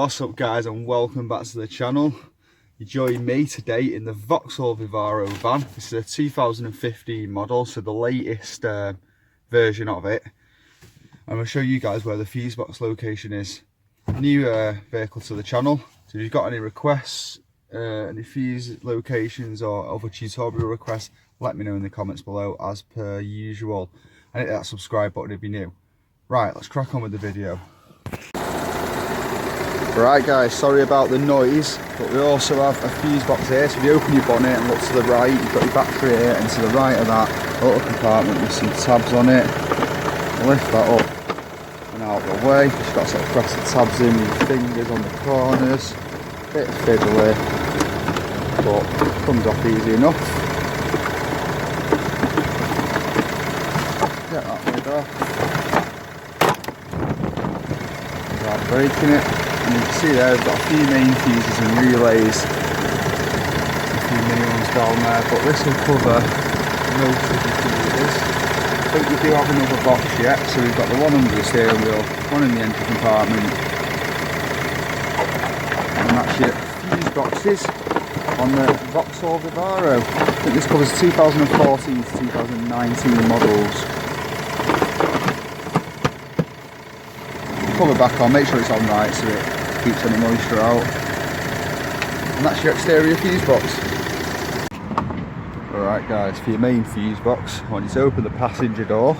What's up guys, and welcome back to the channel. You join me today in the Vauxhall Vivaro van. This is a 2015 model, so the latest version of it. I'm going to show you guys where the fuse box location is. New vehicle to the channel, so if you've got any requests, any fuse locations or other tutorial requests, let me know in the comments below as per usual, and hit that subscribe button if you're new. Right, let's crack on with the video. Right guys, sorry about the noise, but we also have a fuse box here. So if you open your bonnet and look to the right, you've got your battery here, and to the right of that little compartment with some tabs on it. Lift that up and out of the way. Just got to sort of press the tabs in with your fingers on the corners. Bit fiddly, but comes off easy enough. Get that lid off. Without breaking it. And you can see there we've got a few main fuses and relays, a few mini ones down there, but this will cover most of the fuses. I think we do have another box yet, so we've got the one under the steering wheel, one in the engine compartment, and that's your fuse boxes on the Vauxhall Vivaro. I think this covers 2014 to 2019 models. Pull it back on, make sure it's on right so it keeps any moisture out. And that's your exterior fuse box. Alright guys, for your main fuse box, I want you to open the passenger door.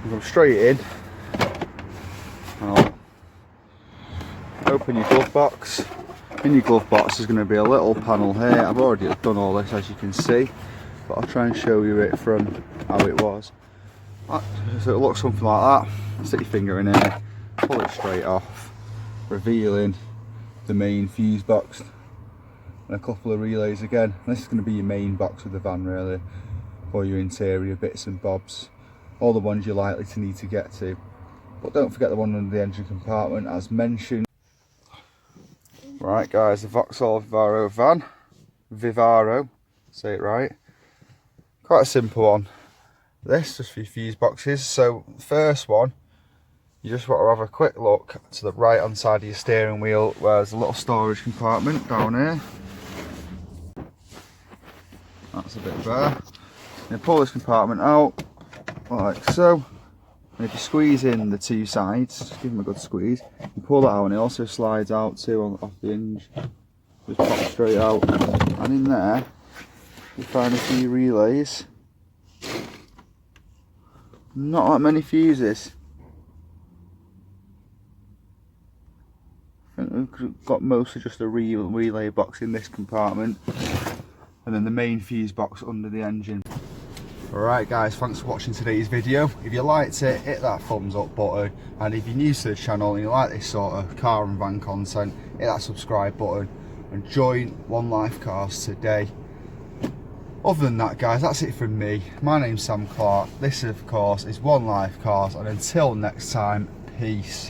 You go straight in. I'll open your glove box. In your glove box there's going to be a little panel here. I've already done all this as you can see, but I'll try and show you it from how it was. So it looks something like that. Stick your finger in here, pull it straight off, revealing the main fuse box and a couple of relays again. This is going to be your main box of the van really, for your interior bits and bobs, all the ones you're likely to need to get to. But don't forget the one under the engine compartment as mentioned. Right guys, the Vauxhall Vivaro van, Vivaro, say it right. Quite a simple one. This just for your fuse boxes. So the first one, you just want to have a quick look to the right hand side of your steering wheel where there's a little storage compartment down here. That's a bit bare. You pull this compartment out like so, and if you squeeze in the two sides, just give them a good squeeze, you pull that out and it also slides out too off the hinge. Just pop straight out, and in there you find a few relays. Not that many fuses. I think we've got mostly just a relay box in this compartment, and then the main fuse box under the engine. Alright guys, thanks for watching today's video. If you liked it, hit that thumbs up button, and if you're new to the channel and you like this sort of car and van content, hit that subscribe button and join One Life Cars today. Other than that guys, that's it from me. My name's Sam Clark. This of course is One Life Cars, and until next time, peace.